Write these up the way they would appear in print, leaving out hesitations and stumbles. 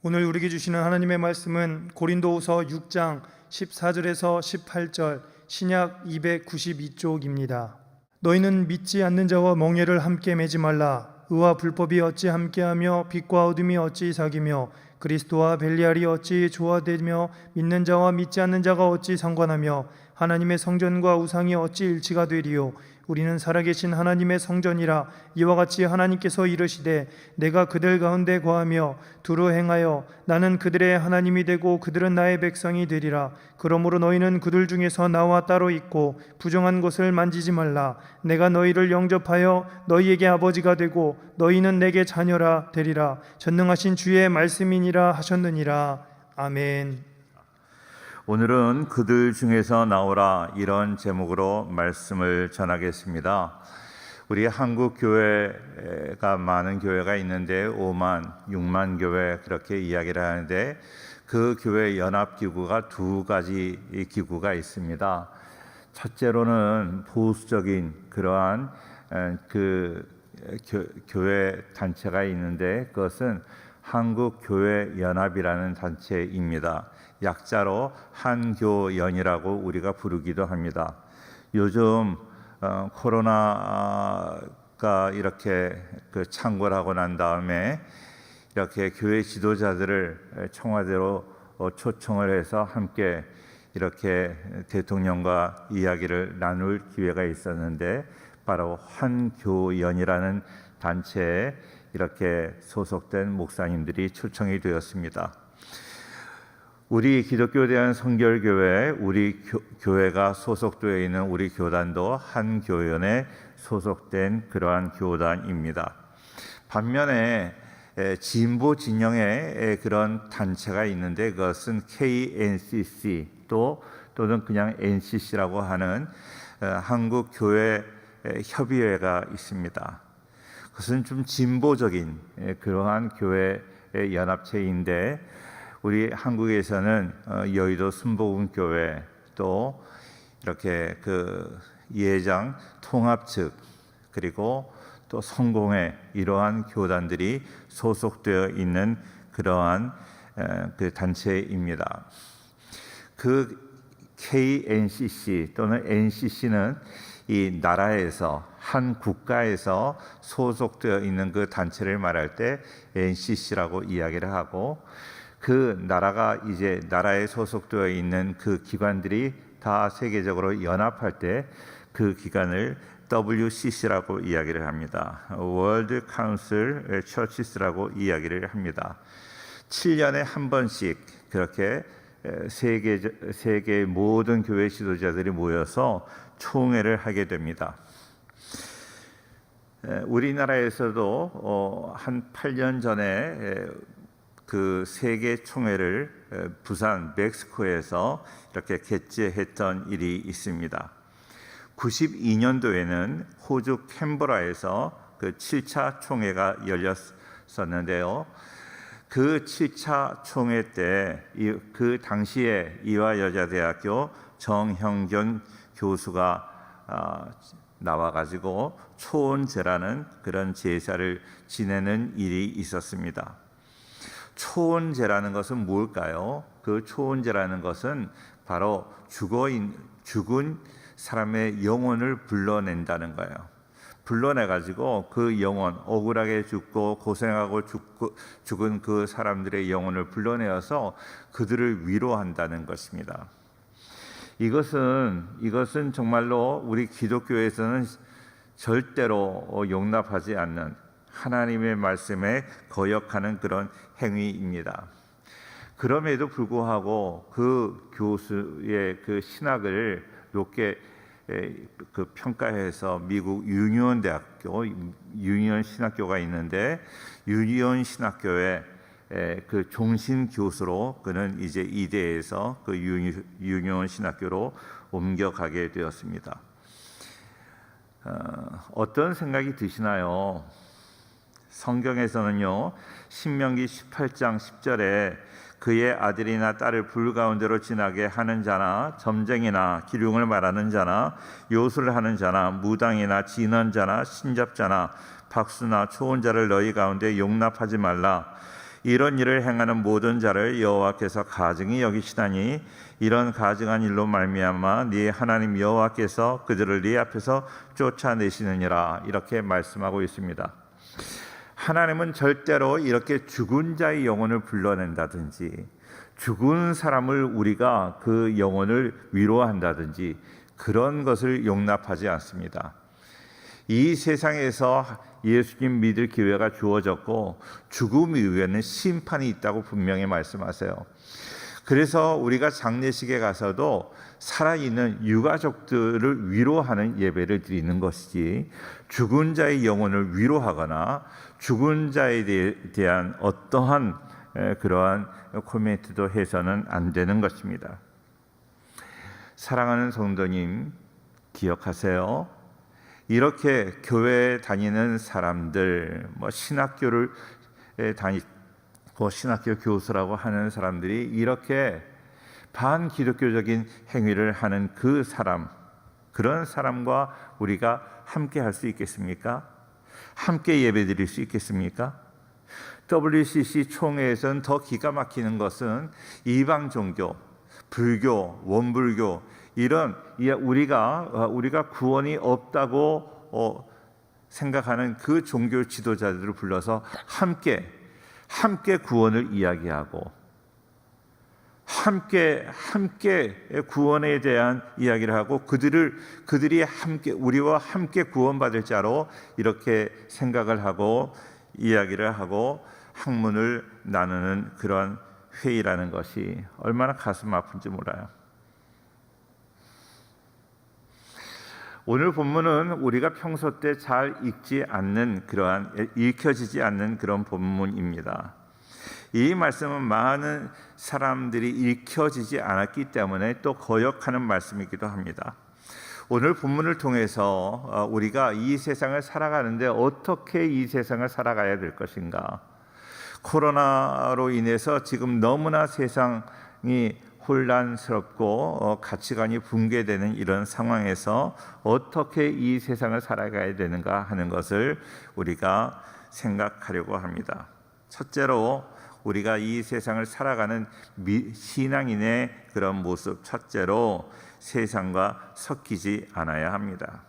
오늘 우리에게 주시는 하나님의 말씀은 고린도후서 6장 14절에서 18절 신약 292쪽입니다. 너희는 믿지 않는 자와 멍에를 함께 매지 말라. 의와 불법이 어찌 함께하며 빛과 어둠이 어찌 사귀며 그리스도와 벨리알이 어찌 조화되며 믿는 자와 믿지 않는 자가 어찌 상관하며 하나님의 성전과 우상이 어찌 일치가 되리요. 우리는 살아계신 하나님의 성전이라. 이와 같이 하나님께서 이르시되 내가 그들 가운데 거하며 두루 행하여 나는 그들의 하나님이 되고 그들은 나의 백성이 되리라. 그러므로 너희는 그들 중에서 나와 따로 있고 부정한 것을 만지지 말라. 내가 너희를 영접하여 너희에게 아버지가 되고 너희는 내게 자녀라 되리라. 전능하신 주의 말씀이니라 하셨느니라. 아멘. 오늘은 그들 중에서 나오라, 이런 제목으로 말씀을 전하겠습니다. 우리 한국 교회가 많은 교회가 있는데 5만, 6만 교회 그렇게 이야기를 하는데 그 교회 연합기구가 두 가지 기구가 있습니다. 첫째로는 보수적인 그러한 교회 단체가 있는데 그것은 한국교회연합이라는 단체입니다. 약자로 한교연이라고 우리가 부르기도 합니다. 요즘 코로나가 이렇게 창궐하고 난 다음에 이렇게 교회 지도자들을 청와대로 초청을 해서 함께 이렇게 대통령과 이야기를 나눌 기회가 있었는데 바로 한교연이라는 단체에 이렇게 소속된 목사님들이 초청이 되었습니다. 우리 기독교 대한성결교회, 우리 교회가 소속되어 있는 우리 교단도 한교연에 소속된 그러한 교단입니다. 반면에 진보 진영의 그런 단체가 있는데 그것은 KNCC 또는 그냥 NCC라고 하는 한국교회협의회가 있습니다. 그것은 좀 진보적인 그러한 교회 연합체인데 우리 한국에서는 여의도 순복음교회 또 이렇게 예장 통합 측 그리고 또 성공회 이러한 교단들이 소속되어 있는 그러한 단체입니다. 그 KNCC 또는 NCC는 이 나라에서 한 국가에서 소속되어 있는 그 단체를 말할 때 NCC라고 이야기를 하고 그 나라가 이제 나라에 소속되어 있는 그 기관들이 다 세계적으로 연합할 때 그 기관을 WCC라고 이야기를 합니다. World Council Churches라고 이야기를 합니다. 7년에 한 번씩 그렇게 세계의 모든 교회 지도자들이 모여서 총회를 하게 됩니다. 우리나라에서도 한 8년 전에 그 세계 총회를 부산 멕시코에서 이렇게 개최했던 일이 있습니다. 92년도에는 호주 캔버라에서 그 7차 총회가 열렸었는데요. 그 7차 총회 때 그 당시에 이화여자대학교 정형균 교수가 나와가지고 초원제라는 그런 제사를 지내는 일이 있었습니다. 초원제라는 것은 뭘까요? 그 초원제라는 것은 바로 죽은 사람의 영혼을 불러낸다는 거예요. 불러내가지고 그 영혼, 억울하게 죽고 고생하고 죽은 그 사람들의 영혼을 불러내어서 그들을 위로한다는 것입니다. 이것은 정말로 우리 기독교에서는 절대로 용납하지 않는 하나님의 말씀에 거역하는 그런 행위입니다. 그럼에도 불구하고 그 교수의 그 신학을 높게 평가해서 미국 유니온 신학교가 있는데 유니온 신학교의 그 종신 교수로 그는 이제 이대에서 그 유니온 신학교로 옮겨가게 되었습니다. 어떤 생각이 드시나요? 성경에서는요, 신명기 18장 10절에 그의 아들이나 딸을 불 가운데로 지나게 하는 자나 점쟁이나 기륭을 말하는 자나 요술을 하는 자나 무당이나 진언자나 신잡자나 박수나 초혼자를 너희 가운데 용납하지 말라. 이런 일을 행하는 모든 자를 여호와께서 가증히 여기시다니 이런 가증한 일로 말미암아 네 하나님 여호와께서 그들을 네 앞에서 쫓아내시느니라. 이렇게 말씀하고 있습니다. 하나님은 절대로 이렇게 죽은 자의 영혼을 불러낸다든지 죽은 사람을 우리가 그 영혼을 위로한다든지 그런 것을 용납하지 않습니다. 이 세상에서 예수님 믿을 기회가 주어졌고 죽음 이후에는 심판이 있다고 분명히 말씀하세요. 그래서 우리가 장례식에 가서도 살아있는 유가족들을 위로하는 예배를 드리는 것이지 죽은 자의 영혼을 위로하거나 죽은 자에 대한 어떠한 그러한 코멘트도 해서는 안 되는 것입니다. 사랑하는 성도님, 기억하세요. 이렇게 교회에 다니는 사람들, 신학교를 다니고 신학교 교수라고 하는 사람들이 이렇게 반기독교적인 행위를 하는 그 사람, 그런 사람과 우리가 함께 할 수 있겠습니까? 함께 예배드릴 수 있겠습니까? WCC 총회에서는 더 기가 막히는 것은 이방 종교, 불교, 원불교 이런 우리가 구원이 없다고 생각하는 그 종교 지도자들을 불러서 함께 구원을 이야기하고 함께 구원에 대한 이야기를 하고 그들이 함께 우리와 함께 구원받을 자로 이렇게 생각을 하고 이야기를 하고 학문을 나누는 그런 회의라는 것이 얼마나 가슴 아픈지 몰라요. 오늘 본문은 우리가 평소 때 잘 읽혀지지 않는 그런 본문입니다. 이 말씀은 많은 사람들이 읽혀지지 않았기 때문에 또 거역하는 말씀이기도 합니다. 오늘 본문을 통해서 우리가 이 세상을 살아가는데 어떻게 이 세상을 살아가야 될 것인가? 코로나로 인해서 지금 너무나 세상이 혼란스럽고 가치관이 붕괴되는 이런 상황에서 어떻게 이 세상을 살아가야 되는가 하는 것을 우리가 생각하려고 합니다. 첫째로 우리가 이 세상을 살아가는 신앙인의 그런 모습, 첫째로 세상과 섞이지 않아야 합니다.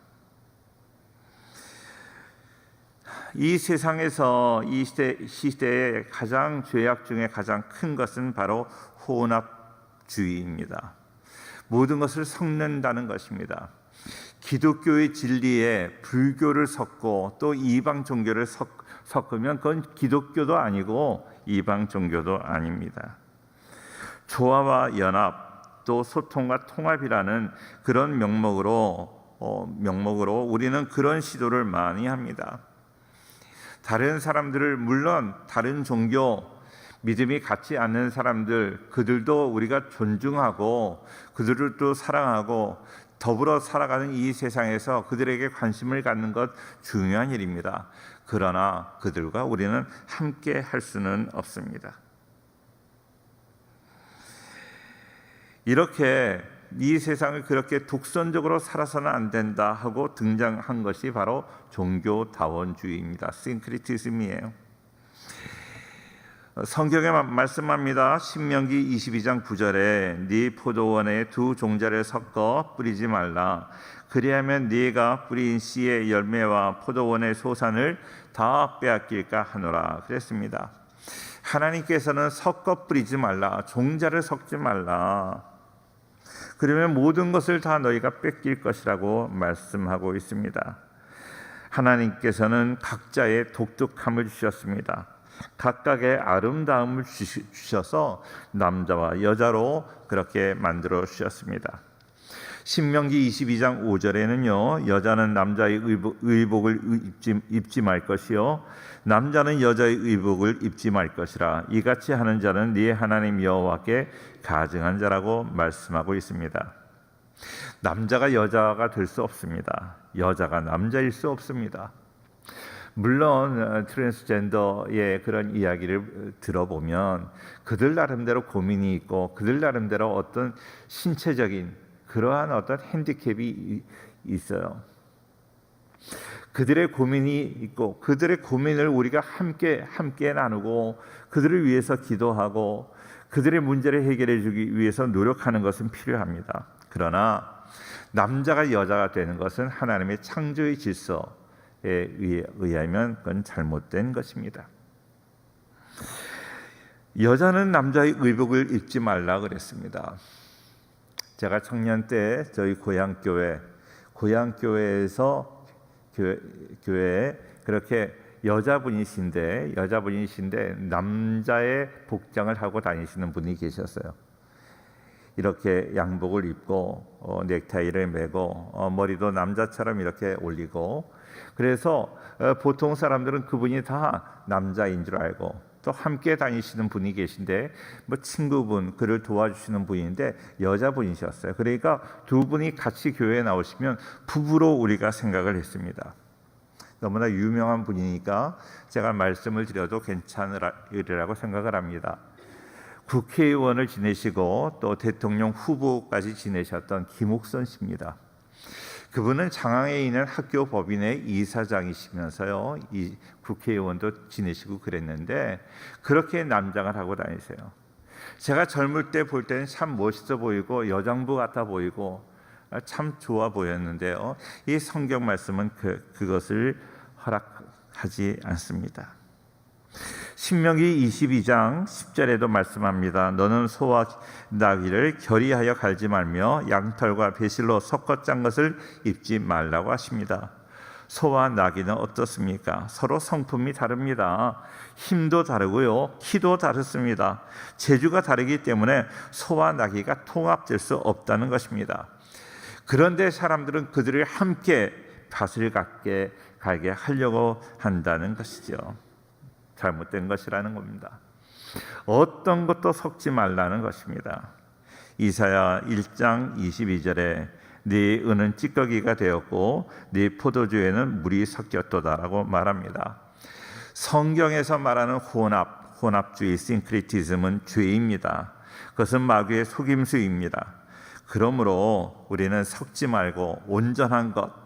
이 세상에서 이 시대의 가장 죄악 중에 가장 큰 것은 바로 혼합주의입니다. 모든 것을 섞는다는 것입니다. 기독교의 진리에 불교를 섞고 또 이방 종교를 섞으면 그건 기독교도 아니고 이방 종교도 아닙니다. 조화와 연합 또 소통과 통합이라는 그런 명목으로 우리는 그런 시도를 많이 합니다. 다른 사람들을 물론 다른 종교 믿음이 같지 않는 사람들 그들도 우리가 존중하고 그들을 또 사랑하고 더불어 살아가는 이 세상에서 그들에게 관심을 갖는 것 중요한 일입니다. 그러나 그들과 우리는 함께 할 수는 없습니다. 이렇게 이 세상을 그렇게 독선적으로 살아서는 안 된다 하고 등장한 것이 바로 종교다원주의입니다. 싱크리티즘이에요. 성경에 말씀합니다. 신명기 22장 9절에 네 포도원에 두 종자를 섞어 뿌리지 말라. 그리하면 네가 뿌린 씨의 열매와 포도원의 소산을 다 빼앗길까 하노라 그랬습니다. 하나님께서는 섞어 뿌리지 말라. 종자를 섞지 말라. 그러면 모든 것을 다 너희가 뺏길 것이라고 말씀하고 있습니다. 하나님께서는 각자의 독특함을 주셨습니다. 각각의 아름다움을 주셔서 남자와 여자로 그렇게 만들어 주셨습니다. 신명기 22장 5절에는요. 여자는 남자의 의복을 입지 말 것이요 남자는 여자의 의복을 입지 말 것이라. 이같이 하는 자는 네 하나님 여호와께 가증한 자라고 말씀하고 있습니다. 남자가 여자가 될 수 없습니다. 여자가 남자일 수 없습니다. 물론 트랜스젠더의 그런 이야기를 들어보면 그들 나름대로 고민이 있고 그들 나름대로 어떤 신체적인 그러한 어떤 핸디캡이 있어요. 그들의 고민이 있고 그들의 고민을 우리가 함께 나누고 그들을 위해서 기도하고 그들의 문제를 해결해 주기 위해서 노력하는 것은 필요합니다. 그러나 남자가 여자가 되는 것은 하나님의 창조의 질서에 의하면 그건 잘못된 것입니다. 여자는 남자의 의복을 입지 말라 그랬습니다. 제가 청년 때 저희 고향교회에서 교회에 그렇게 여자분이신데 남자의 복장을 하고 다니시는 분이 계셨어요. 이렇게 양복을 입고 넥타이를 매고 머리도 남자처럼 이렇게 올리고, 그래서 보통 사람들은 그분이 다 남자인 줄 알고 또 함께 다니시는 분이 계신데 뭐 친구분, 그를 도와주시는 분인데 여자분이셨어요. 그러니까 두 분이 같이 교회에 나오시면 부부로 우리가 생각을 했습니다. 너무나 유명한 분이니까 제가 말씀을 드려도 괜찮으리라고 생각을 합니다. 국회의원을 지내시고 또 대통령 후보까지 지내셨던 김옥선 씨입니다. 그분은 장항에 있는 학교 법인의 이사장이시면서요, 이 국회의원도 지내시고 그랬는데 그렇게 남장을 하고 다니세요. 제가 젊을 때 볼 때는 참 멋있어 보이고 여장부 같아 보이고 참 좋아 보였는데요, 이 성경 말씀은 그것을 허락하지 않습니다. 신명기 22장 10절에도 말씀합니다. 너는 소와 나귀를 결의하여 갈지 말며 양털과 배실로 섞어 짠 것을 입지 말라고 하십니다. 소와 나귀는 어떻습니까? 서로 성품이 다릅니다. 힘도 다르고요, 키도 다릅니다. 재주가 다르기 때문에 소와 나귀가 통합될 수 없다는 것입니다. 그런데 사람들은 그들을 함께 밭을 가게 하려고 한다는 것이죠. 잘못된 것이라는 겁니다. 어떤 것도 섞지 말라는 것입니다. 이사야 1장 22절에 네 은은 찌꺼기가 되었고 네 포도주에는 물이 섞였도다라고 말합니다. 성경에서 말하는 혼합주의, 싱크리티즘은 죄입니다. 그것은 마귀의 속임수입니다. 그러므로 우리는 섞지 말고 온전한 것,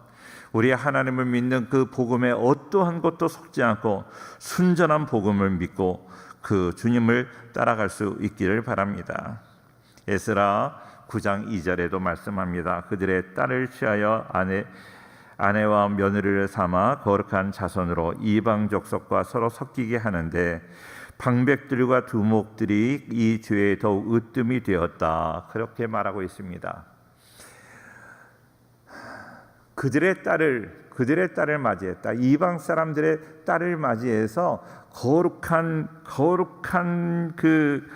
우리 하나님을 믿는 그 복음에 어떠한 것도 섞지 않고 순전한 복음을 믿고 그 주님을 따라갈 수 있기를 바랍니다. 에스라 9장 2절에도 말씀합니다. 그들의 딸을 취하여 아내와 며느리를 삼아 거룩한 자손으로 이방 족속과 서로 섞이게 하는데 방백들과 두목들이 이 죄에 더욱 으뜸이 되었다. 그렇게 말하고 있습니다. 그들의 딸을 맞이했다. 이방 사람들의 딸을 맞이해서 거룩한 그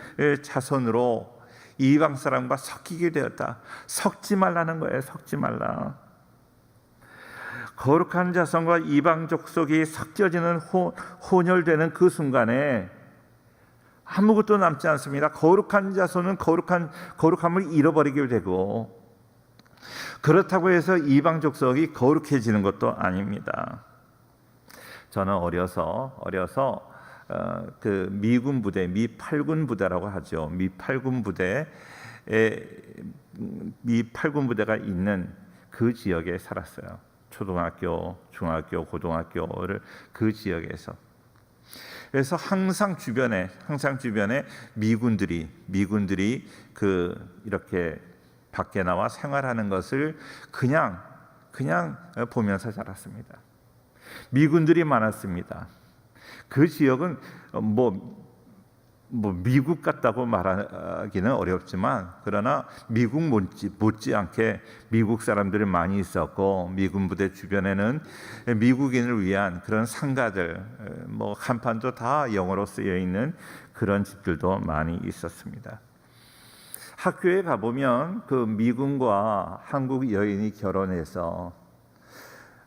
자손으로 이방 사람과 섞이게 되었다. 섞지 말라는 거예요. 섞지 말라. 거룩한 자손과 이방 족속이 섞여지는 혼혈되는 그 순간에 아무것도 남지 않습니다. 거룩한 자손은 거룩함을 잃어버리게 되고, 그렇다고 해서 이방 족속이 거룩해지는 것도 아닙니다. 저는 어려서 그 미군 부대, 미 8군 부대라고 하죠. 미 8군 부대가 있는 그 지역에 살았어요. 초등학교, 중학교, 고등학교를 그 지역에서. 그래서 항상 주변에 미군들이 이렇게 밖에 나와 생활하는 것을 그냥 보면서 자랐습니다. 미군들이 많았습니다. 그 지역은 뭐 미국 같다고 말하기는 어렵지만, 그러나 미국 못지않게 미국 사람들이 많이 있었고, 미군 부대 주변에는 미국인을 위한 그런 상가들, 뭐 간판도 다 영어로 쓰여 있는 그런 집들도 많이 있었습니다. 학교에 가보면 그 미군과 한국 여인이 결혼해서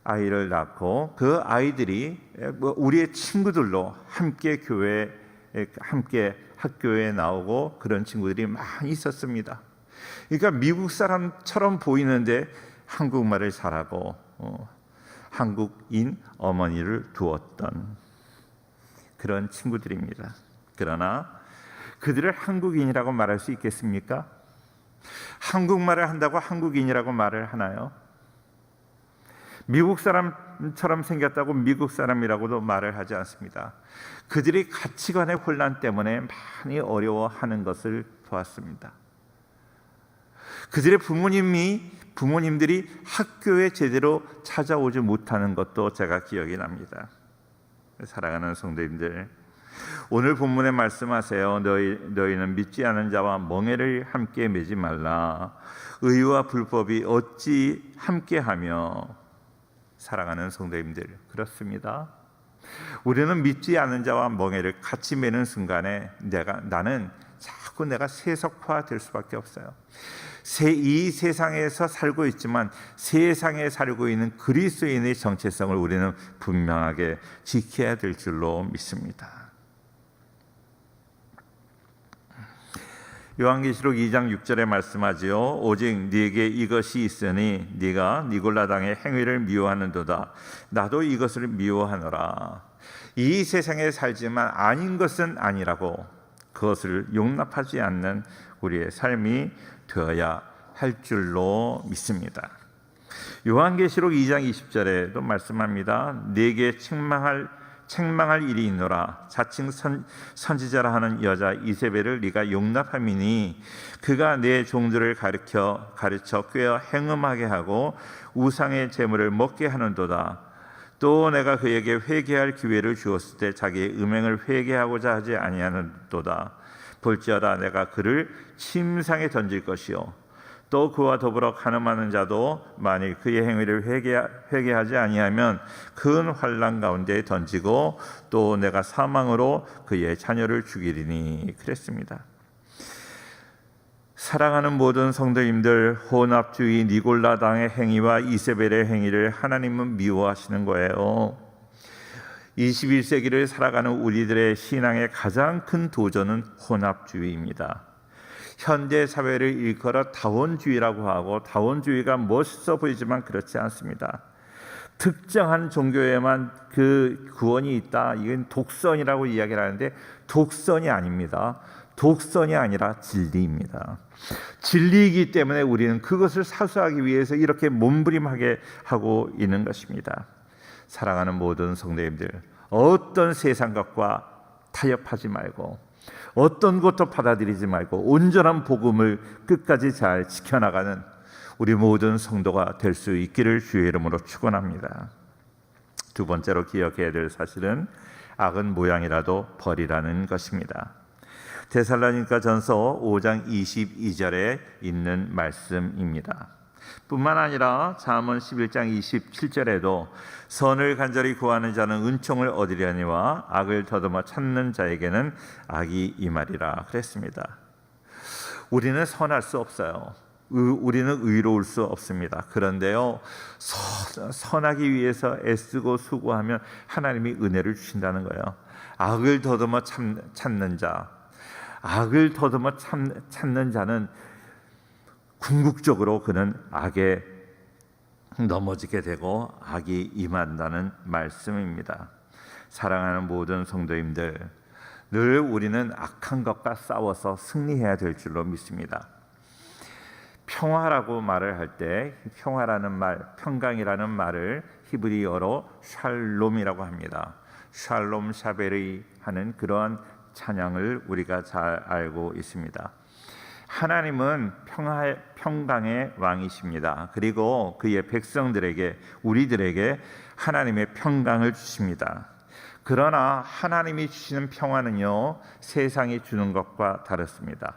아이를 낳고 그 아이들이 우리의 친구들로 함께 학교에 나오고 그런 친구들이 많이 있었습니다. 그러니까 미국 사람처럼 보이는데 한국말을 잘하고 한국인 어머니를 두었던 그런 친구들입니다. 그러나 그들을 한국인이라고 말할 수 있겠습니까? 한국말을 한다고 한국인이라고 말을 하나요? 미국 사람처럼 생겼다고 미국 사람이라고도 말을 하지 않습니다. 그들이 가치관의 혼란 때문에 많이 어려워하는 것을 보았습니다. 그들의 부모님들이 학교에 제대로 찾아오지 못하는 것도 제가 기억이 납니다. 사랑하는 성도님들, 오늘 본문에 말씀하세요. 너희는 믿지 않은 자와 멍에를 함께 매지 말라. 의와 불법이 어찌 함께하며. 사랑하는 성도님들, 그렇습니다. 우리는 믿지 않는 자와 멍에를 같이 매는 순간에 나는 자꾸 내가 세속화될 수밖에 없어요. 이 세상에서 살고 있지만 세상에 살고 있는 그리스도인의 정체성을 우리는 분명하게 지켜야 될 줄로 믿습니다. 요한계시록 2장 6절에 말씀하지요. 오직 네게 이것이 있으니 네가 니골라당의 행위를 미워하는도다. 나도 이것을 미워하노라. 이 세상에 살지만 아닌 것은 아니라고, 그것을 용납하지 않는 우리의 삶이 되어야 할 줄로 믿습니다. 요한계시록 2장 20절에도 말씀합니다. 네게 책망할 일이 있노라. 자칭 선지자라 하는 여자 이세벨을 네가 용납함이니 그가 내 종들을 가르쳐 꾀어 행음하게 하고 우상의 제물을 먹게 하는도다. 또 내가 그에게 회개할 기회를 주었을 때 자기의 음행을 회개하고자 하지 아니하는도다. 볼지어다 내가 그를 침상에 던질 것이요 또 그와 더불어 간음하는 자도 만일 그의 행위를 회개하지 아니하면 큰 환난 가운데 던지고 또 내가 사망으로 그의 자녀를 죽이리니. 그랬습니다. 사랑하는 모든 성도님들, 혼합주의 니골라당의 행위와 이세벨의 행위를 하나님은 미워하시는 거예요. 21세기를 살아가는 우리들의 신앙의 가장 큰 도전은 혼합주의입니다. 현대 사회를 일컬어 다원주의라고 하고, 다원주의가 멋있어 보이지만 그렇지 않습니다. 특정한 종교에만 그 구원이 있다, 이건 독선이라고 이야기를 하는데 독선이 아닙니다. 독선이 아니라 진리입니다. 진리이기 때문에 우리는 그것을 사수하기 위해서 이렇게 몸부림하게 하고 있는 것입니다. 사랑하는 모든 성도님들, 어떤 세상 것과 타협하지 말고 어떤 것도 받아들이지 말고 온전한 복음을 끝까지 잘 지켜나가는 우리 모든 성도가 될 수 있기를 주의 이름으로 축원합니다. 두 번째로 기억해야 될 사실은 악은 모양이라도 버리라는 것입니다. 데살로니가전서 5장 22절에 있는 말씀입니다. 뿐만 아니라 잠언 11장 27절에도 선을 간절히 구하는 자는 은총을 얻으려니와 악을 더듬어 찾는 자에게는 악이 임하리라 그랬습니다. 우리는 선할 수 없어요. 우리는 의로울 수 없습니다. 그런데요, 선하기 위해서 애쓰고 수고하면 하나님이 은혜를 주신다는 거예요. 악을 더듬어 찾는 자, 악을 더듬어 찾는 자는 궁극적으로 그는 악에 넘어지게 되고 악이 임한다는 말씀입니다. 사랑하는 모든 성도님들, 늘 우리는 악한 것과 싸워서 승리해야 될 줄로 믿습니다. 평화라고 말을 할 때 평화라는 말, 평강이라는 말을 히브리어로 샬롬이라고 합니다. 샬롬 샤벨이 하는 그러한 찬양을 우리가 잘 알고 있습니다. 하나님은 평강의 왕이십니다. 그리고 그의 백성들에게, 우리들에게 하나님의 평강을 주십니다. 그러나 하나님이 주시는 평화는요, 세상이 주는 것과 다릅니다.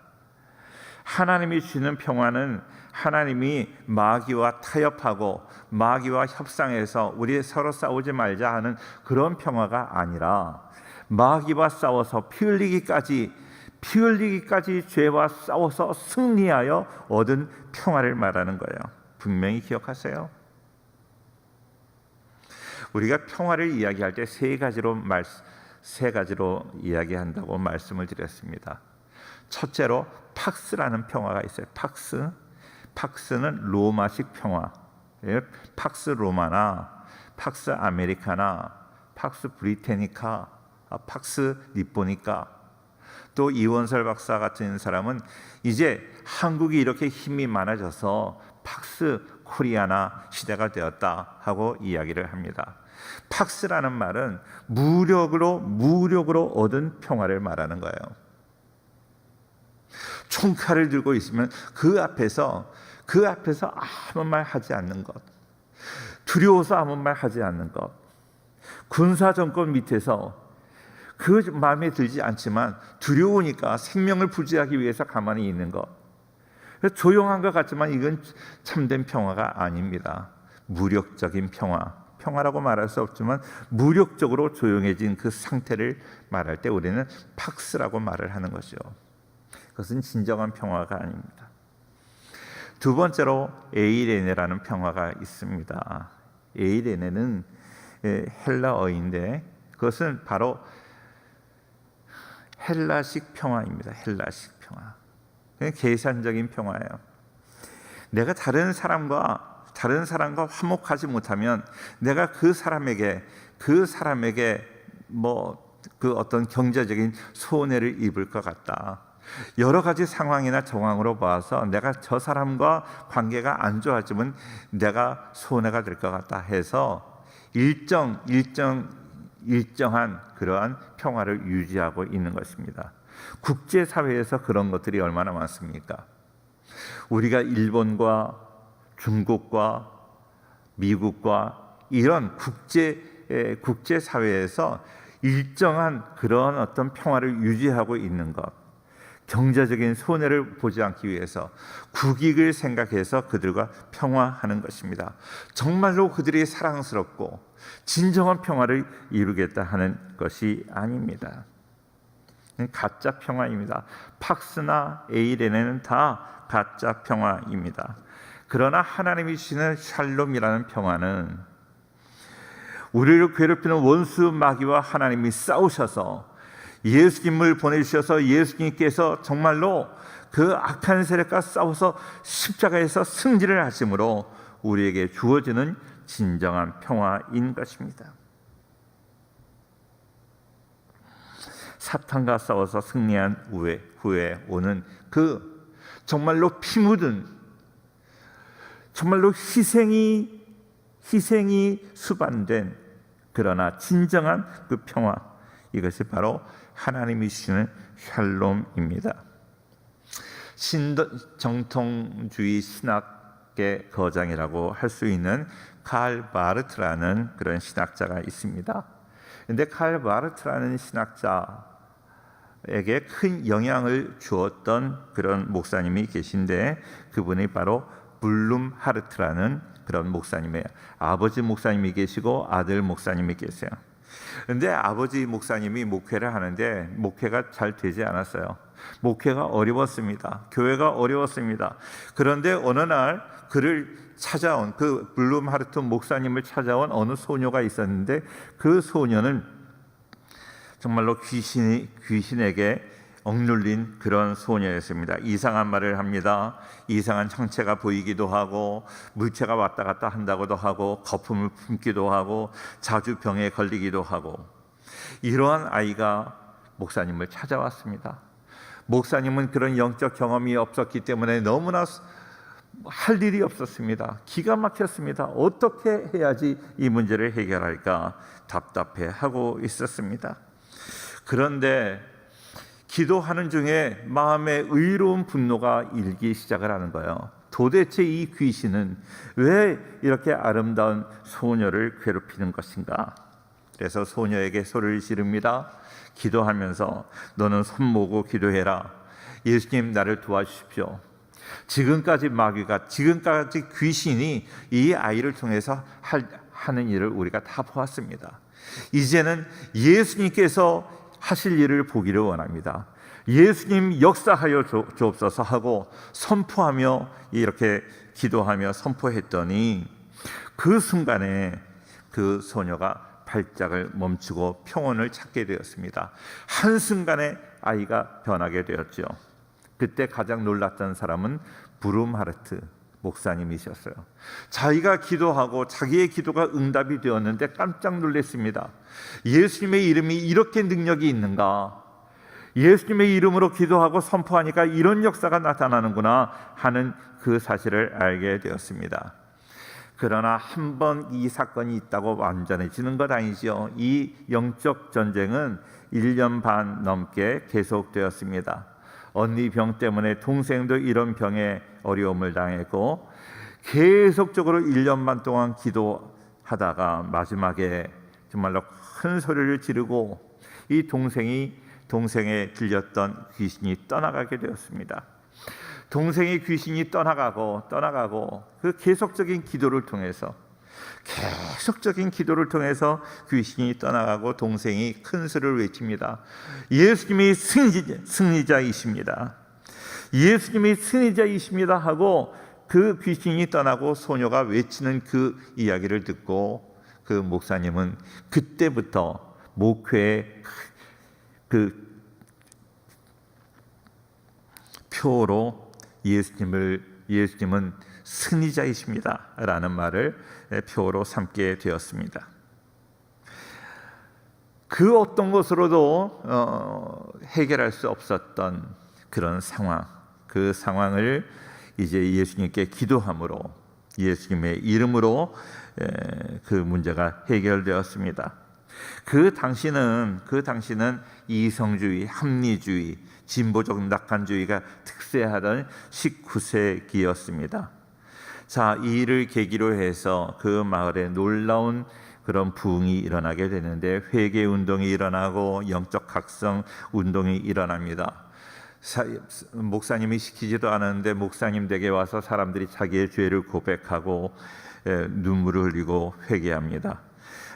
하나님이 주시는 평화는 하나님이 마귀와 타협하고 마귀와 협상해서 우리 서로 싸우지 말자 하는 그런 평화가 아니라 마귀와 싸워서 피 흘리기까지 죄와 싸워서 승리하여 얻은 평화를 말하는 거예요. 분명히 기억하세요. 우리가 평화를 이야기할 때 세 가지로 이야기한다고 말씀을 드렸습니다. 첫째로 팍스라는 평화가 있어요. 팍스는 로마식 평화. 팍스 로마나 팍스 아메리카나 팍스 브리테니카, 팍스 니포니카. 또 이원설 박사 같은 사람은 이제 한국이 이렇게 힘이 많아져서 팍스 코리아나 시대가 되었다 하고 이야기를 합니다. 팍스라는 말은 무력으로 얻은 평화를 말하는 거예요. 총칼을 들고 있으면 그 앞에서 아무 말 하지 않는 것, 두려워서 아무 말 하지 않는 것, 군사 정권 밑에서 그 마음에 들지 않지만 두려우니까 생명을 부지하기 위해서 가만히 있는 것, 조용한 것 같지만 이건 참된 평화가 아닙니다. 무력적인 평화라고 말할 수 없지만 무력적으로 조용해진 그 상태를 말할 때 우리는 팍스라고 말을 하는 것이죠. 그것은 진정한 평화가 아닙니다. 두 번째로 에이레네라는 평화가 있습니다. 에이레네는 헬라어인데 그것은 바로 헬라식 평화입니다. 헬라식 평화. 계산적인 평화예요. 내가 다른 사람과 화목하지 못하면 내가 그 사람에게 그 어떤 경제적인 손해를 입을 것 같다. 여러 가지 상황이나 정황으로 봐서 내가 저 사람과 관계가 안 좋아지면 내가 손해가 될 것 같다 해서 일정한 그러한 평화를 유지하고 있는 것입니다. 국제사회에서 그런 것들이 얼마나 많습니까? 우리가 일본과 중국과 미국과 이런 국제사회에서 일정한 그런 어떤 평화를 유지하고 있는 것, 경제적인 손해를 보지 않기 위해서 국익을 생각해서 그들과 평화하는 것입니다. 정말로 그들이 사랑스럽고 진정한 평화를 이루겠다 하는 것이 아닙니다. 가짜 평화입니다. 팍스나 에이레네는 다 가짜 평화입니다. 그러나 하나님이 주시는 샬롬이라는 평화는 우리를 괴롭히는 원수 마귀와 하나님이 싸우셔서 예수님을 보내주셔서 예수님께서 정말로 그 악한 세력과 싸워서 십자가에서 승리를 하심으로 우리에게 주어지는 진정한 평화인 것입니다. 사탄과 싸워서 승리한 후에 오는 그 정말로 피 묻은 정말로 희생이 수반된 그러나 진정한 그 평화, 이것이 바로 하나님이 주시는 샬롬입니다. 정통주의 신학의 거장이라고 할 수 있는 칼 바르트라는 그런 신학자가 있습니다. 그런데 칼 바르트라는 신학자에게 큰 영향을 주었던 그런 목사님이 계신데 그분이 바로 블룸하르트라는 그런 목사님이에요. 아버지 목사님이 계시고 아들 목사님이 계세요. 그런데 아버지 목사님이 목회를 하는데 목회가 잘 되지 않았어요. 목회가 어려웠습니다. 교회가 어려웠습니다. 그런데 어느 날 그를 찾아온 그 블룸하르트 목사님을 찾아온 어느 소녀가 있었는데 그 소녀는 정말로 귀신에게 억눌린 그런 소녀였습니다. 이상한 말을 합니다. 이상한 형체가 보이기도 하고 물체가 왔다 갔다 한다고도 하고 거품을 품기도 하고 자주 병에 걸리기도 하고 이러한 아이가 목사님을 찾아왔습니다. 목사님은 그런 영적 경험이 없었기 때문에 너무나 할 일이 없었습니다. 기가 막혔습니다. 어떻게 해야지 이 문제를 해결할까 답답해하고 있었습니다. 그런데 기도하는 중에 마음에 의로운 분노가 일기 시작을 하는 거예요. 도대체 이 귀신은 왜 이렇게 아름다운 소녀를 괴롭히는 것인가? 그래서 소녀에게 소리를 지릅니다. 기도하면서 너는 손 모으고 기도해라. 예수님 나를 도와주십시오. 지금까지 귀신이 이 아이를 통해서 하는 일을 우리가 다 보았습니다. 이제는 예수님께서 하실 일을 보기를 원합니다. 예수님 역사하여 주옵소서 하고 선포하며 이렇게 기도하며 선포했더니 그 순간에 그 소녀가 발작을 멈추고 평온을 찾게 되었습니다. 한순간에 아이가 변하게 되었죠. 그때 가장 놀랐던 사람은 브룸하르트 목사님이셨어요. 자기가 기도하고 자기의 기도가 응답이 되었는데 깜짝 놀랐습니다. 예수님의 이름이 이렇게 능력이 있는가? 예수님의 이름으로 기도하고 선포하니까 이런 역사가 나타나는구나 하는 그 사실을 알게 되었습니다. 그러나 한 번 이 사건이 있다고 완전해지는 것 아니죠. 이 영적 전쟁은 1년 반 넘게 계속되었습니다. 언니 병 때문에 동생도 이런 병에 어려움을 당했고 계속적으로 1년 반 동안 기도하다가 마지막에 정말로 큰 소리를 지르고 이 동생에 들렸던 귀신이 떠나가게 되었습니다. 동생의 귀신이 떠나가고 그 계속적인 기도를 통해서 귀신이 떠나가고 동생이 큰 소리를 외칩니다. 예수님이 승리자이십니다. 예수님이 승리자이십니다 하고 그 귀신이 떠나고 소녀가 외치는 그 이야기를 듣고 그 목사님은 그때부터 목회의 그 표로 예수님은 승리자이십니다 라는 말을 표로 삼게 되었습니다. 그 어떤 것으로도 해결할 수 없었던 그런 상황, 그 상황을 이제 예수님께 기도함으로 예수님의 이름으로 그 문제가 해결되었습니다. 그 당시는 이성주의, 합리주의, 진보적 낙관주의가 특세하던 19세기였습니다. 자, 이 일을 계기로 해서 그 마을에 놀라운 그런 부흥이 일어나게 되는데 회개 운동이 일어나고 영적 각성 운동이 일어납니다. 목사님이 시키지도 않았는데 목사님 댁에 와서 사람들이 자기의 죄를 고백하고 눈물을 흘리고 회개합니다.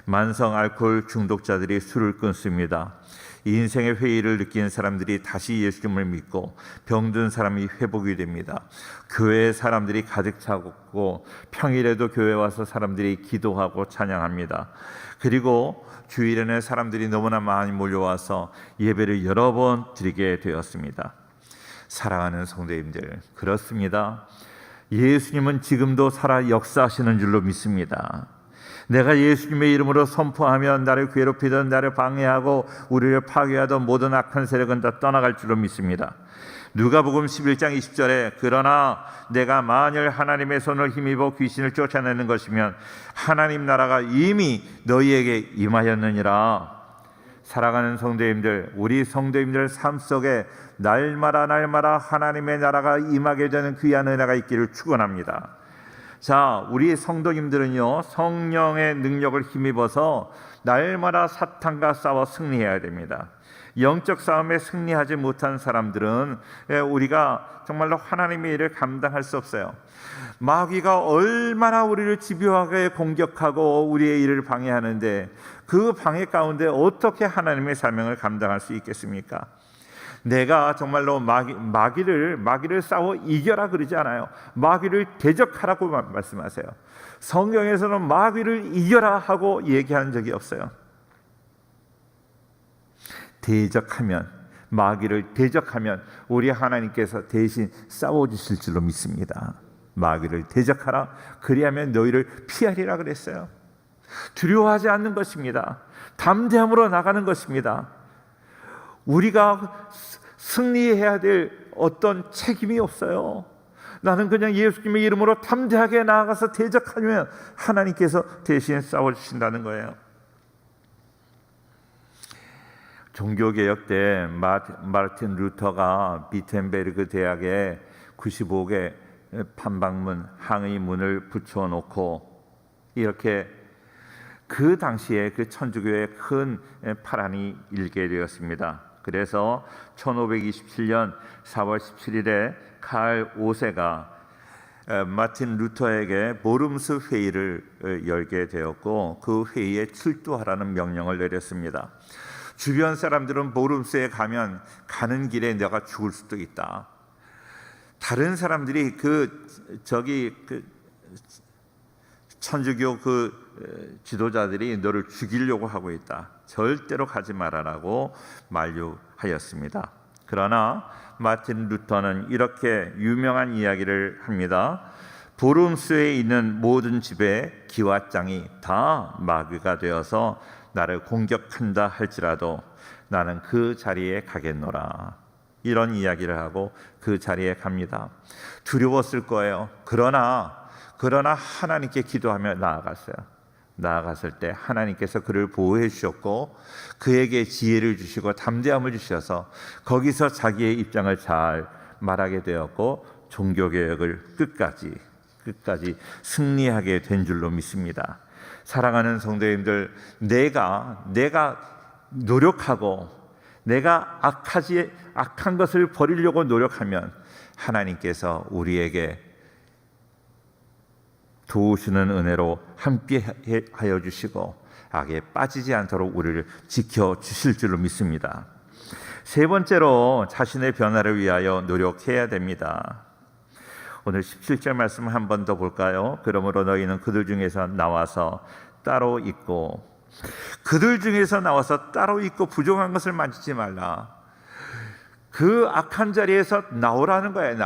만성 알코올 중독자들이 술을 끊습니다. 인생의 회의를 느낀 사람들이 다시 예수님을 믿고 병든 사람이 회복이 됩니다. 교회에 사람들이 가득 차고 평일에도 교회 와서 사람들이 기도하고 찬양합니다. 그리고 주일에는 사람들이 너무나 많이 몰려와서 예배를 여러 번 드리게 되었습니다. 사랑하는 성도님들, 그렇습니다. 예수님은 지금도 살아 역사하시는 줄로 믿습니다. 내가 예수님의 이름으로 선포하면 나를 괴롭히던 나를 방해하고 우리를 파괴하던 모든 악한 세력은 다 떠나갈 줄로 믿습니다. 누가복음 11장 20절에 그러나 내가 만일 하나님의 손을 힘입어 귀신을 쫓아내는 것이면 하나님 나라가 이미 너희에게 임하였느니라. 사랑하는 성도님들, 우리 성도님들 삶 속에 날마다 하나님의 나라가 임하게 되는 귀한 은혜가 있기를 축원합니다. 자, 우리 성도님들은요, 성령의 능력을 힘입어서 날마다 사탄과 싸워 승리해야 됩니다. 영적 싸움에 승리하지 못한 사람들은 우리가 정말로 하나님의 일을 감당할 수 없어요. 마귀가 얼마나 우리를 집요하게 공격하고 우리의 일을 방해하는데 그 방해 가운데 어떻게 하나님의 사명을 감당할 수 있겠습니까? 내가 정말로 마귀를 싸워 이겨라 그러지 않아요. 마귀를 대적하라고 말씀하세요. 성경에서는 마귀를 이겨라 하고 얘기한 적이 없어요. 마귀를 대적하면 우리 하나님께서 대신 싸워주실 줄로 믿습니다. 마귀를 대적하라, 그리하면 너희를 피하리라 그랬어요. 두려워하지 않는 것입니다. 담대함으로 나가는 것입니다. 우리가 승리해야 될 어떤 책임이 없어요. 나는 그냥 예수님의 이름으로 담대하게 나아가서 대적하면 하나님께서 대신 싸워주신다는 거예요. 종교개혁 때 마르틴 루터가 비텐베르그 대학에 95개 판박문, 항의문을 붙여놓고 이렇게 그 당시에 그 천주교의 큰 파란이 일게 되었습니다. 그래서 1527년 4월 17일에 칼 5세가 마틴 루터에게 모름스 회의를 열게 되었고 그 회의에 출두하라는 명령을 내렸습니다. 주변 사람들은 모름스에 가는 길에 내가 죽을 수도 있다. 다른 사람들이 천주교 지도자들이 너를 죽이려고 하고 있다. 절대로 가지 말아라고 만류하였습니다. 그러나 마틴 루터는 이렇게 유명한 이야기를 합니다. 보름스에 있는 모든 집의 기와장이 다 마귀가 되어서 나를 공격한다 할지라도 나는 그 자리에 가겠노라. 이런 이야기를 하고 그 자리에 갑니다. 두려웠을 거예요. 그러나 하나님께 기도하며 나아갔을 때 하나님께서 그를 보호해 주셨고 그에게 지혜를 주시고 담대함을 주셔서 거기서 자기의 입장을 잘 말하게 되었고 종교개혁을 끝까지 승리하게 된 줄로 믿습니다. 사랑하는 성도님들, 내가 노력하고 내가 악한 것을 버리려고 노력하면 하나님께서 우리에게 도우시는 은혜로 함께 하여 주시고 악에 빠지지 않도록 우리를 지켜주실 줄로 믿습니다. 세 번째로 자신의 변화를 위하여 노력해야 됩니다. 오늘 17절 말씀 한 번 더 볼까요? 그러므로 너희는 그들 중에서 나와서 따로 있고 부정한 것을 만지지 말라. 그 악한 자리에서 나오라는 거예요.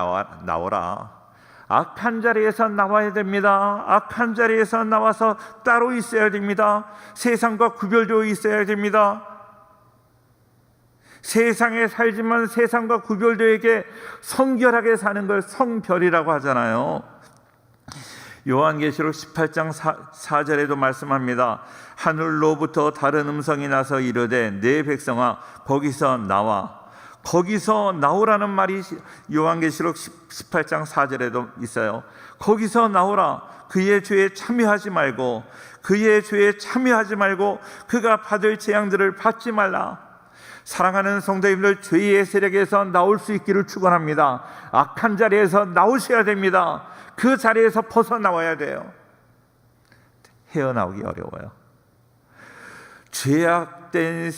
나오라. 악한 자리에서 나와야 됩니다. 악한 자리에서 나와서 따로 있어야 됩니다. 세상과 구별되어 있어야 됩니다. 세상에 살지만 세상과 구별되게 성결하게 사는 걸 성별이라고 하잖아요. 요한계시록 18장 4절에도 말씀합니다. 하늘로부터 다른 음성이 나서 이르되 내 백성아 거기서 나와. 거기서 나오라는 말이 요한계시록 18장 4절에도 있어요. 거기서 나오라. 그의 죄에 참여하지 말고 그가 받을 재앙들을 받지 말라. 사랑하는 성도님들, 죄의 세력에서 나올 수 있기를 축원합니다. 악한 자리에서 나오셔야 됩니다. 그 자리에서 벗어나와야 돼요. 헤어나오기 어려워요. 죄악된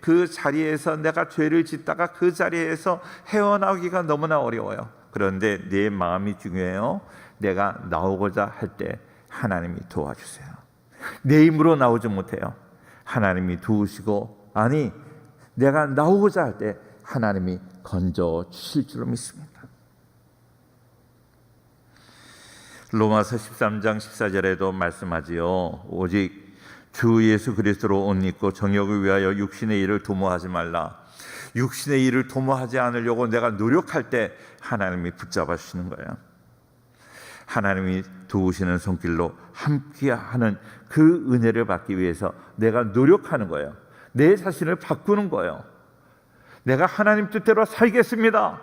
그 자리에서 내가 죄를 짓다가 그 자리에서 헤어나오기가 너무나 어려워요. 그런데 내 마음이 중요해요. 내가 나오고자 할 때 하나님이 도와주세요. 내 힘으로 나오지 못해요. 하나님이 도우시고 내가 나오고자 할 때 하나님이 건져 주실 줄로 믿습니다. 로마서 13장 14절에도 말씀하지요. 오직 주 예수 그리스도로 옷 입고 정욕을 위하여 육신의 일을 도모하지 말라. 육신의 일을 도모하지 않으려고 내가 노력할 때 하나님이 붙잡아 주시는 거예요. 하나님이 도우시는 손길로 함께하는 그 은혜를 받기 위해서 내가 노력하는 거예요. 내 자신을 바꾸는 거예요. 내가 하나님 뜻대로 살겠습니다.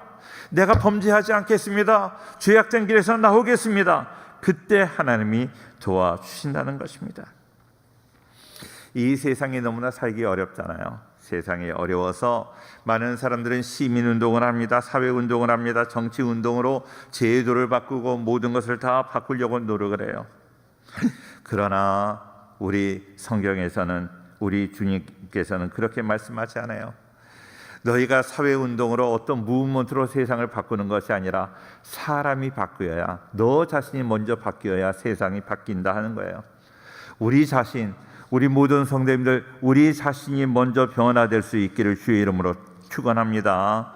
내가 범죄하지 않겠습니다. 죄악된 길에서 나오겠습니다. 그때 하나님이 도와주신다는 것입니다. 이 세상이 너무나 살기 어렵잖아요. 세상이 어려워서 많은 사람들은 시민운동을 합니다. 사회운동을 합니다. 정치운동으로 제도를 바꾸고 모든 것을 다 바꾸려고 노력을 해요. 그러나 우리 성경에서는, 우리 주님께서는 그렇게 말씀하지 않아요. 너희가 사회운동으로 어떤 무브먼트로 세상을 바꾸는 것이 아니라 사람이 바뀌어야, 너 자신이 먼저 바뀌어야 세상이 바뀐다 하는 거예요. 우리 모든 성도님들, 우리 자신이 먼저 변화될 수 있기를 주의 이름으로 축원합니다.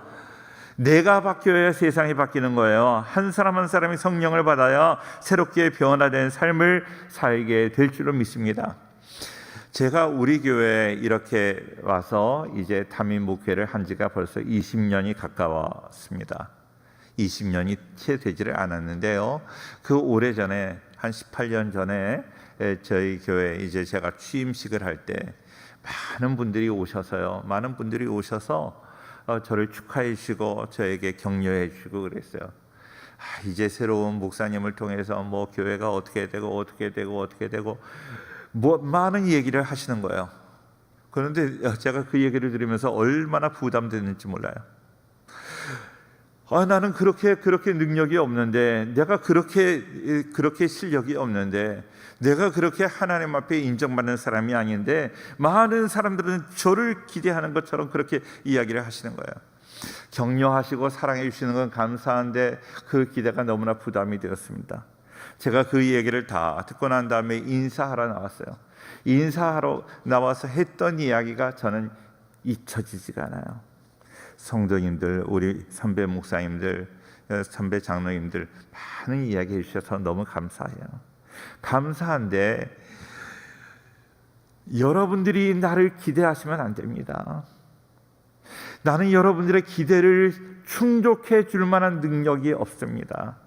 내가 바뀌어야 세상이 바뀌는 거예요. 한 사람 한 사람이 성령을 받아야 새롭게 변화된 삶을 살게 될 줄로 믿습니다. 제가 우리 교회에 이렇게 와서 이제 담임 목회를 한 지가 벌써 20년이 가까웠습니다. 20년이 채 되지를 않았는데요. 그 오래전에, 한 18년 전에 저희 교회 이제 제가 취임식을 할 때 많은 분들이 오셔서 저를 축하해 주시고 저에게 격려해 주시고 그랬어요. 이제 새로운 목사님을 통해서 뭐 교회가 어떻게 되고 많은 얘기를 하시는 거예요. 그런데 제가 그 얘기를 들으면서 얼마나 부담되는지 몰라요. 나는 그렇게 능력이 없는데, 내가 그렇게 실력이 없는데, 내가 그렇게 하나님 앞에 인정받는 사람이 아닌데, 많은 사람들은 저를 기대하는 것처럼 그렇게 이야기를 하시는 거예요. 격려하시고 사랑해 주시는 건 감사한데 그 기대가 너무나 부담이 되었습니다. 제가 그 얘기를 다 듣고 난 다음에 인사하러 나왔어요. 인사하러 나와서 했던 이야기가 저는 잊혀지지가 않아요. 성도님들, 우리 선배 목사님들, 선배 장로님들 많은 이야기 해주셔서 너무 감사해요. 감사한데 여러분들이 나를 기대하시면 안 됩니다. 나는 여러분들의 기대를 충족해 줄 만한 능력이 없습니다.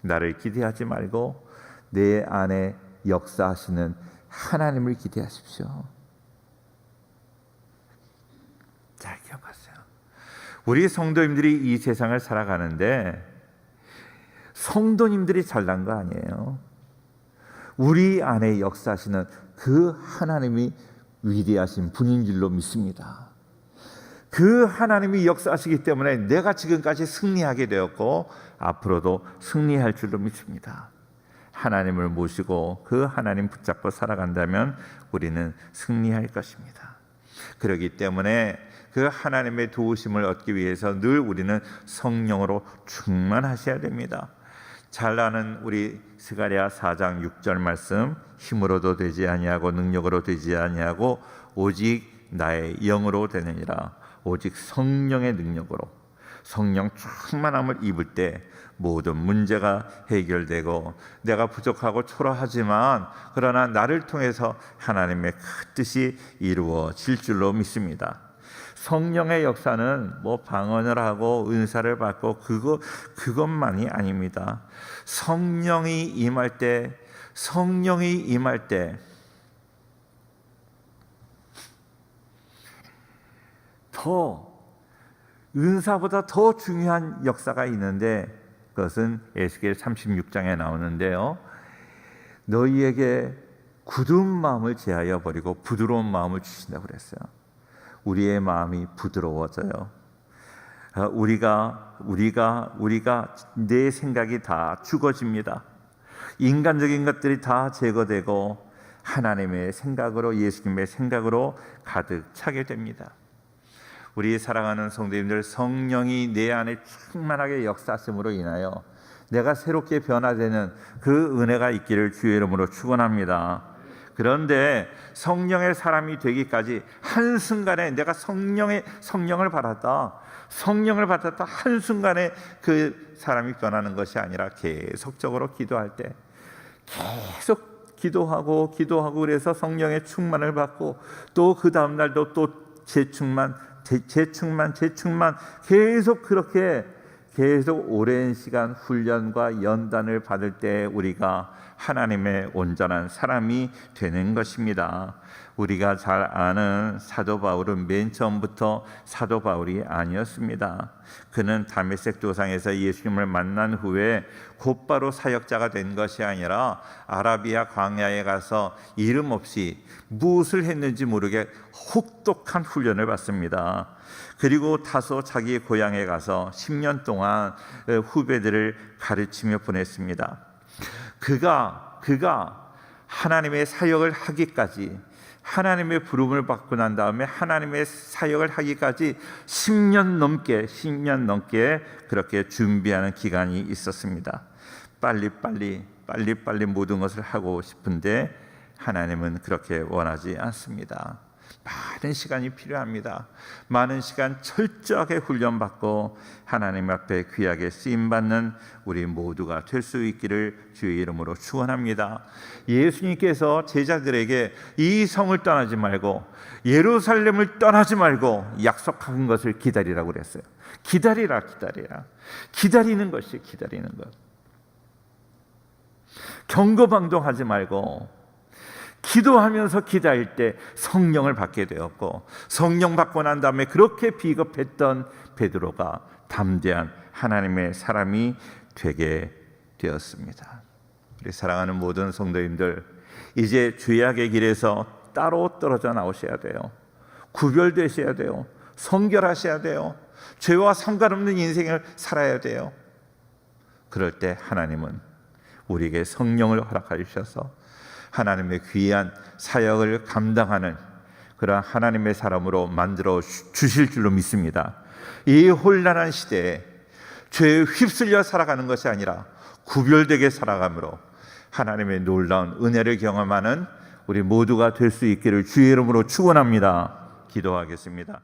나를 기대하지 말고 내 안에 역사하시는 하나님을 기대하십시오. 잘 기억하세요. 우리 성도님들이 이 세상을 살아가는데 성도님들이 잘난 거 아니에요. 우리 안에 역사하시는 그 하나님이 위대하신 분인 줄로 믿습니다. 그 하나님이 역사하시기 때문에 내가 지금까지 승리하게 되었고 앞으로도 승리할 줄로 믿습니다. 하나님을 모시고 그 하나님 붙잡고 살아간다면 우리는 승리할 것입니다. 그렇기 때문에 그 하나님의 도우심을 얻기 위해서 늘 우리는 성령으로 충만하셔야 됩니다. 잘 아는 우리 스가랴 4장 6절 말씀, 힘으로도 되지 아니하고 능력으로 되지 아니하고 오직 나의 영으로 되느니라. 오직 성령의 능력으로, 성령 충만함을 입을 때 모든 문제가 해결되고 내가 부족하고 초라하지만 그러나 나를 통해서 하나님의 큰 뜻이 이루어질 줄로 믿습니다. 성령의 역사는 뭐 방언을 하고 은사를 받고 그것만이 아닙니다. 성령이 임할 때 더 은사보다 더 중요한 역사가 있는데 그것은 에스겔 36장에 나오는데요. 너희에게 굳은 마음을 제하여 버리고 부드러운 마음을 주신다고 그랬어요. 우리의 마음이 부드러워져요. 우리가 내 생각이 다 죽어집니다. 인간적인 것들이 다 제거되고 하나님의 생각으로, 예수님의 생각으로 가득 차게 됩니다. 우리 사랑하는 성도님들, 성령이 내 안에 충만하게 역사하심으로 인하여 내가 새롭게 변화되는 그 은혜가 있기를 주의 이름으로 축원합니다. 그런데 성령의 사람이 되기까지 한순간에 내가 성령을 받았다 한순간에 그 사람이 변하는 것이 아니라 계속적으로 기도할 때 계속 기도하고 그래서 성령의 충만을 받고 또 그 다음 날도 또 재충만 계속 오랜 시간 훈련과 연단을 받을 때 우리가 하나님의 온전한 사람이 되는 것입니다. 우리가 잘 아는 사도 바울은 맨 처음부터 사도 바울이 아니었습니다. 그는 다메섹 도상에서 예수님을 만난 후에 곧바로 사역자가 된 것이 아니라 아라비아 광야에 가서 이름 없이 무엇을 했는지 모르게 혹독한 훈련을 받습니다. 그리고 다소 자기 고향에 가서 10년 동안 후배들을 가르치며 보냈습니다. 그가 하나님의 사역을 하기까지, 하나님의 부름을 받고 난 다음에 하나님의 사역을 하기까지 10년 넘게 그렇게 준비하는 기간이 있었습니다. 빨리빨리 모든 것을 하고 싶은데 하나님은 그렇게 원하지 않습니다. 많은 시간이 필요합니다. 많은 시간 철저하게 훈련받고 하나님 앞에 귀하게 쓰임받는 우리 모두가 될 수 있기를 주의 이름으로 축원합니다. 예수님께서 제자들에게 이 성을 떠나지 말고 예루살렘을 떠나지 말고 약속한 것을 기다리라고 그랬어요. 기다리라. 기다리는 것이 기다리는 것. 경거방동하지 말고 기도하면서 기다릴 때 성령을 받게 되었고, 성령 받고 난 다음에 그렇게 비겁했던 베드로가 담대한 하나님의 사람이 되게 되었습니다. 우리 사랑하는 모든 성도님들, 이제 죄악의 길에서 따로 떨어져 나오셔야 돼요. 구별되셔야 돼요. 성결하셔야 돼요. 죄와 상관없는 인생을 살아야 돼요. 그럴 때 하나님은 우리에게 성령을 허락해 주셔서 하나님의 귀한 사역을 감당하는 그런 하나님의 사람으로 만들어 주실 줄로 믿습니다. 이 혼란한 시대에 죄에 휩쓸려 살아가는 것이 아니라 구별되게 살아감으로 하나님의 놀라운 은혜를 경험하는 우리 모두가 될 수 있기를 주의 이름으로 축원합니다. 기도하겠습니다.